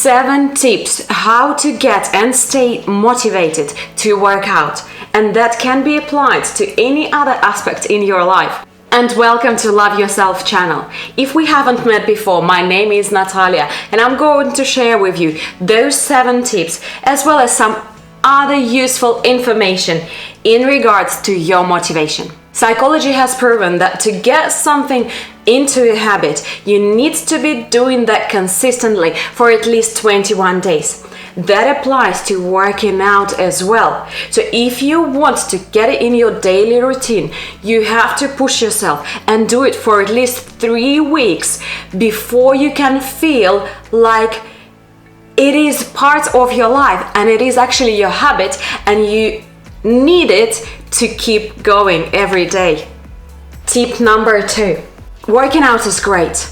7 tips how to get and stay motivated to work out, and that can be applied to any other aspect in your life. And welcome to Love Yourself channel. If we haven't met before, my name is Natalia and I'm going to share with you those 7 tips as well as some other useful information in regards to your motivation. Psychology has proven that to get something into a habit, you need to be doing that consistently for at least 21 days. That applies to working out as well. So if you want to get it in your daily routine, you have to push yourself and do it for at least 3 weeks before you can feel like it is part of your life and it is actually your habit and you need it to keep going every day. Tip number 2. Working out is great.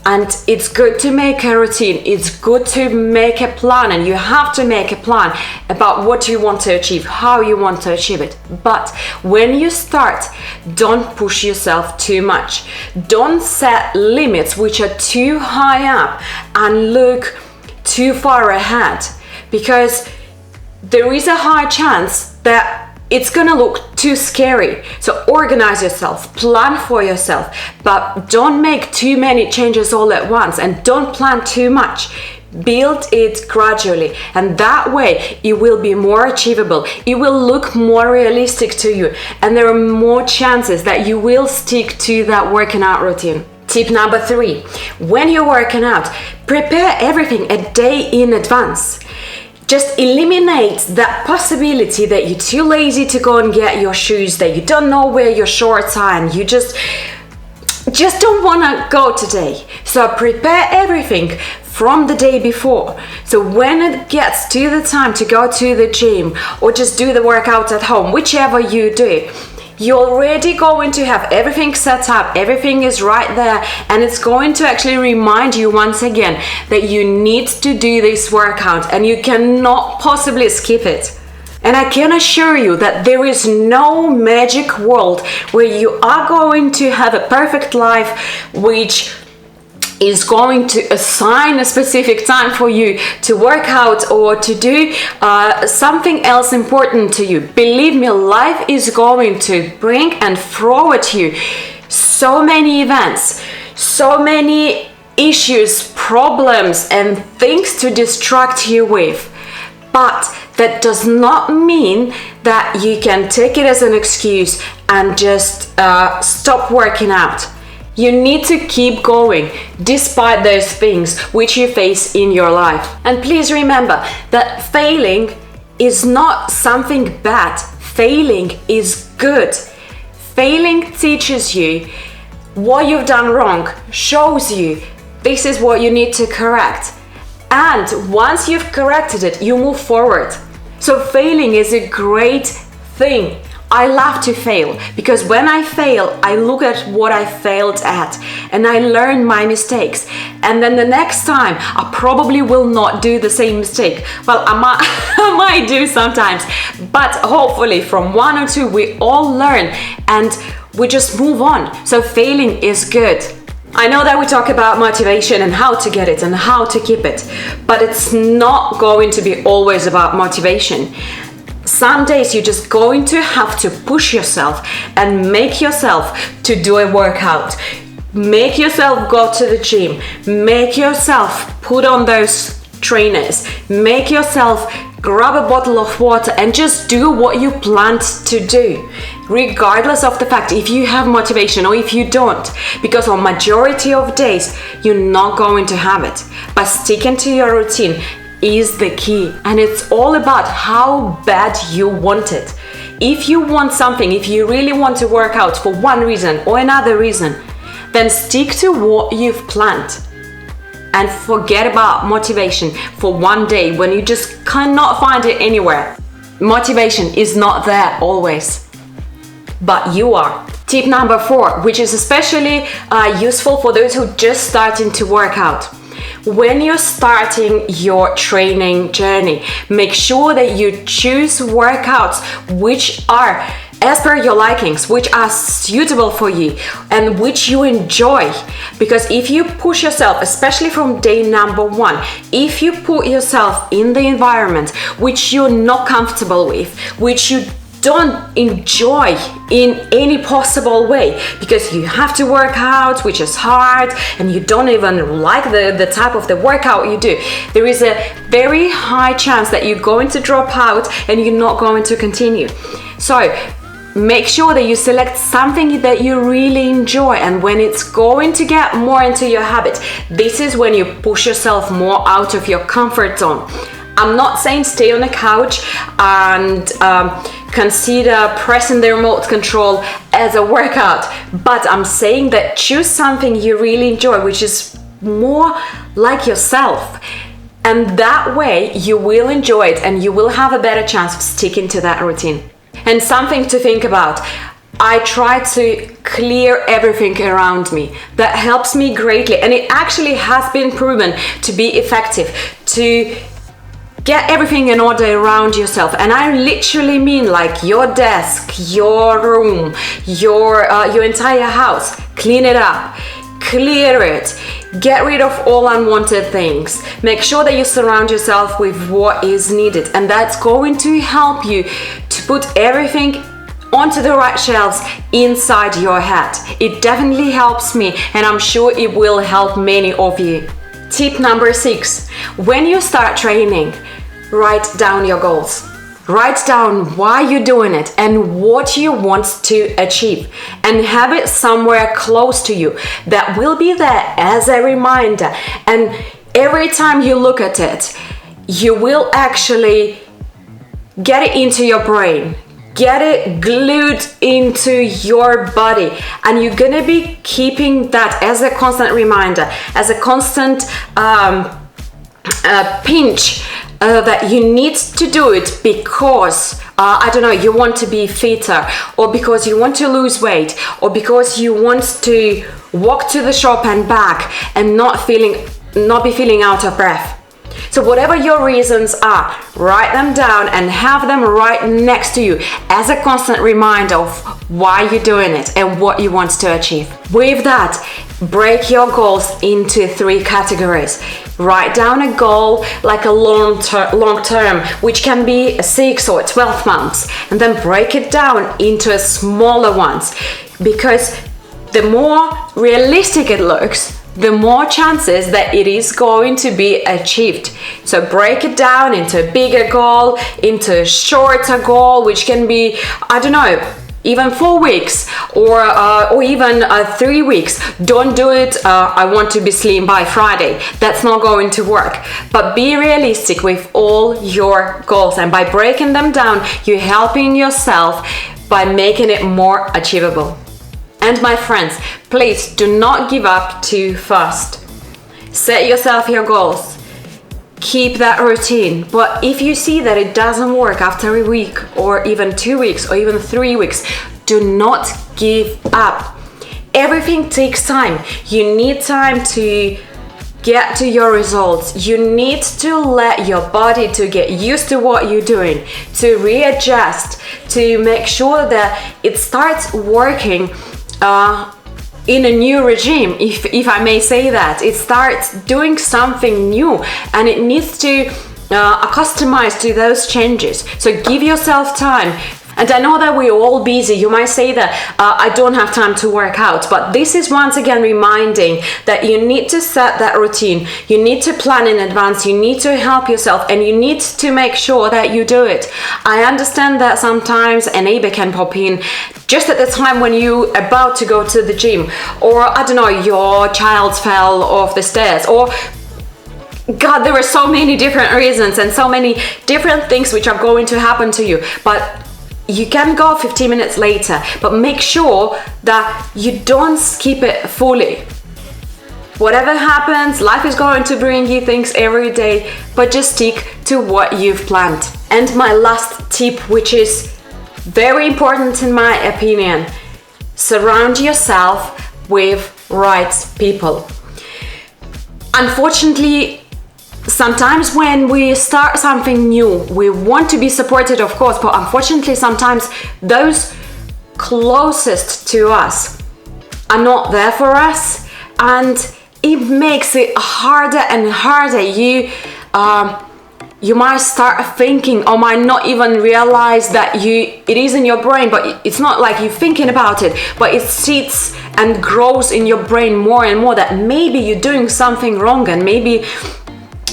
And it's good to make a routine, it's good to make a plan, and you have to make a plan about what you want to achieve, how you want to achieve it. But when you start, don't push yourself too much. Don't set limits which are too high up and look too far ahead, because there is a high chance that it's gonna look too scary. So organize yourself, plan for yourself, but don't make too many changes all at once and don't plan too much. Build it gradually, and that way it will be more achievable, it will look more realistic to you, and there are more chances that you will stick to that working out routine. Tip number 3, when you're working out, prepare everything a day in advance. Just eliminate that possibility that you're too lazy to go and get your shoes, that you don't know where your shorts are, and you just don't want to go today. So prepare everything from the day before. So when it gets to the time to go to the gym or just do the workout at home, whichever you do, you're already going to have everything set up, everything is right there, and it's going to actually remind you once again that you need to do this workout and you cannot possibly skip it. And I can assure you that there is no magic world where you are going to have a perfect life which is going to assign a specific time for you to work out or to do something else important to you. Believe me, life is going to bring and throw at you so many events, so many issues, problems, and things to distract you with. But that does not mean that you can take it as an excuse and just stop working out. You need to keep going despite those things which you face in your life. And please remember that failing is not something bad. Failing is good. Failing teaches you what you've done wrong, shows you this is what you need to correct. And once you've corrected it, you move forward. So failing is a great thing. I love to fail because when I fail, I look at what I failed at and I learn my mistakes. And then the next time, I probably will not do the same mistake. Well, I might do sometimes, but hopefully from 1 or 2, we all learn and we just move on. So failing is good. I know that we talk about motivation and how to get it and how to keep it, but it's not going to be always about motivation. Some days you're just going to have to push yourself and make yourself to do a workout. Make yourself go to the gym. Make yourself put on those trainers. Make yourself grab a bottle of water and just do what you planned to do, regardless of the fact if you have motivation or if you don't, because on majority of days you're not going to have it. But sticking to your routine is the key, and it's all about how bad you want it. If you want something, if you really want to work out for one reason or another reason, then stick to what you've planned and forget about motivation for one day when you just cannot find it anywhere. Motivation is not there always, but you are. Tip number 4, which is especially useful for those who just starting to work out. When you're starting your training journey, make sure that you choose workouts which are as per your likings, which are suitable for you and which you enjoy. Because if you push yourself, especially from day number 1, if you put yourself in the environment which you're not comfortable with, which you don't enjoy in any possible way, because you have to work out, which is hard, and you don't even like the type of the workout you do, there is a very high chance that you're going to drop out and you're not going to continue. So make sure that you select something that you really enjoy, and when it's going to get more into your habit, this is when you push yourself more out of your comfort zone. I'm not saying stay on the couch and consider pressing the remote control as a workout, but I'm saying that choose something you really enjoy, which is more like yourself, and that way you will enjoy it and you will have a better chance of sticking to that routine. And something to think about, I try to clear everything around me. That helps me greatly, and it actually has been proven to be effective to get everything in order around yourself. And I literally mean like your desk, your room, your entire house. Clean it up, clear it, get rid of all unwanted things. Make sure that you surround yourself with what is needed, and that's going to help you to put everything onto the right shelves inside your head. It definitely helps me, and I'm sure it will help many of you. Tip number 6, when you start training, write down your goals. Write down why you're doing it and what you want to achieve, and have it somewhere close to you that will be there as a reminder. And every time you look at it, you will actually get it into your brain, get it glued into your body, and you're gonna be keeping that as a constant reminder, as a constant pinch that you need to do it because you want to be fitter, or because you want to lose weight, or because you want to walk to the shop and back and not be feeling out of breath. So whatever your reasons are, write them down and have them right next to you as a constant reminder of why you're doing it and what you want to achieve. With that, break your goals into 3 categories. Write down a goal like a long term, which can be 6 or 12 months, and then break it down into smaller ones, because the more realistic it looks, the more chances that it is going to be achieved. So break it down into a bigger goal, into a shorter goal, which can be, even 4 weeks or even 3 weeks. Don't do it, I want to be slim by Friday. That's not going to work. But be realistic with all your goals, and by breaking them down, you're helping yourself by making it more achievable. And my friends, please do not give up too fast. Set yourself your goals. Keep that routine. But if you see that it doesn't work after a week, or even 2 weeks, or even 3 weeks, do not give up. Everything takes time. You need time to get to your results. You need to let your body to get used to what you're doing, to readjust, to make sure that it starts working in a new regime, if I may say that. It starts doing something new, and it needs to customize to those changes. So give yourself time. And I know that we're all busy. You might say that I don't have time to work out, but this is once again reminding that you need to set that routine. You need to plan in advance. You need to help yourself, and you need to make sure that you do it. I understand that sometimes a neighbor can pop in just at the time when you're about to go to the gym, or your child fell off the stairs, or God, there are so many different reasons and so many different things which are going to happen to you. But you can go 15 minutes later, but make sure that you don't skip it fully. Whatever happens, life is going to bring you things every day, but just stick to what you've planned. And my last tip, which is very important in my opinion, surround yourself with right people. Unfortunately, sometimes when we start something new, we want to be supported, of course, but unfortunately sometimes those closest to us are not there for us, and it makes it harder and harder. You might start thinking, or might not even realize that it is in your brain, but it's not like you're thinking about it, but it sits and grows in your brain more and more, that maybe you're doing something wrong, and maybe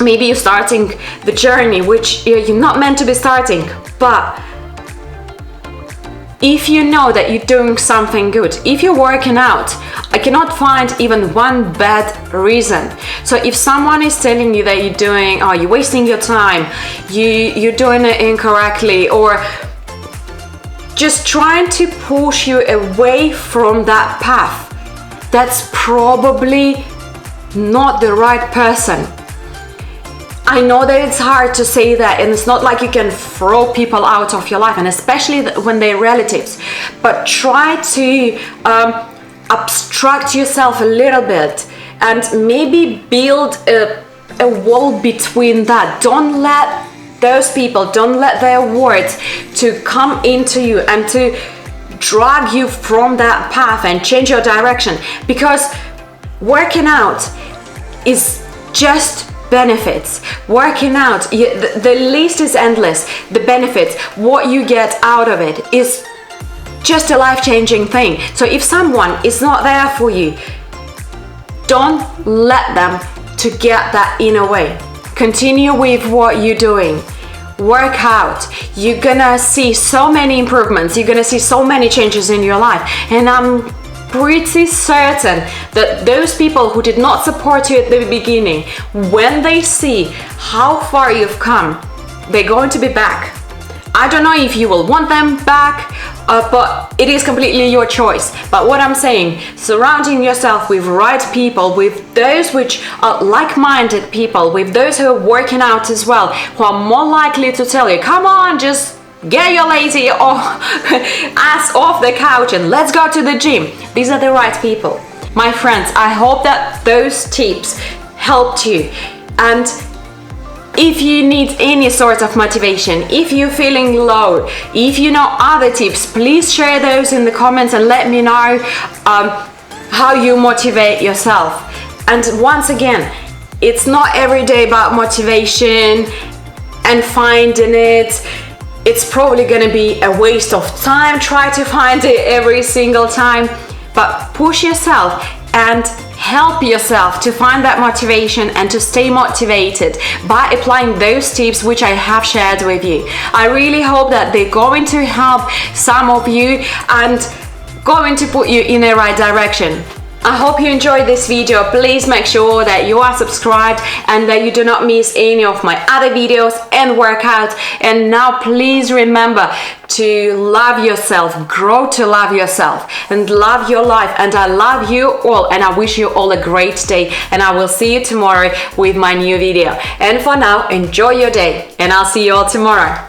you're starting the journey which you're not meant to be starting. But if you know that you're doing something good, if you're working out, I cannot find even one bad reason. So if someone is telling you that you're wasting your time, you're doing it incorrectly, or just trying to push you away from that path, that's probably not the right person. I know that it's hard to say that, and it's not like you can throw people out of your life, and especially when they're relatives, but try to abstract yourself a little bit and maybe build a wall between that. Don't let those people, don't let their words to come into you and to drag you from that path and change your direction, because working out is just benefits. Working out, the list is endless. The benefits, what you get out of it, is just a life-changing thing. So if someone is not there for you, don't let them to get that in a way. Continue with what you're doing. Work out. You're gonna see so many improvements. You're gonna see so many changes in your life, and I'm pretty certain that those people who did not support you at the beginning, when they see how far you've come, they're going to be back. I don't know if you will want them back, but it is completely your choice. But what I'm saying, surrounding yourself with right people, with those which are like-minded people, with those who are working out as well, who are more likely to tell you, come on, just get your lazy ass off the couch and let's go to the gym. These are the right people. My friends, I hope that those tips helped you. And if you need any sort of motivation, if you're feeling low, if you know other tips, please share those in the comments and let me know how you motivate yourself. And once again, it's not every day about motivation and finding it. It's probably gonna be a waste of time. Try to find it every single time, but push yourself and help yourself to find that motivation and to stay motivated by applying those tips which I have shared with you. I really hope that they're going to help some of you and going to put you in the right direction. I hope you enjoyed this video. Please make sure that you are subscribed and that you do not miss any of my other videos and workouts. And now please remember to love yourself, grow to love yourself and love your life. And I love you all, and I wish you all a great day, and I will see you tomorrow with my new video. And for now, enjoy your day, and I'll see you all tomorrow.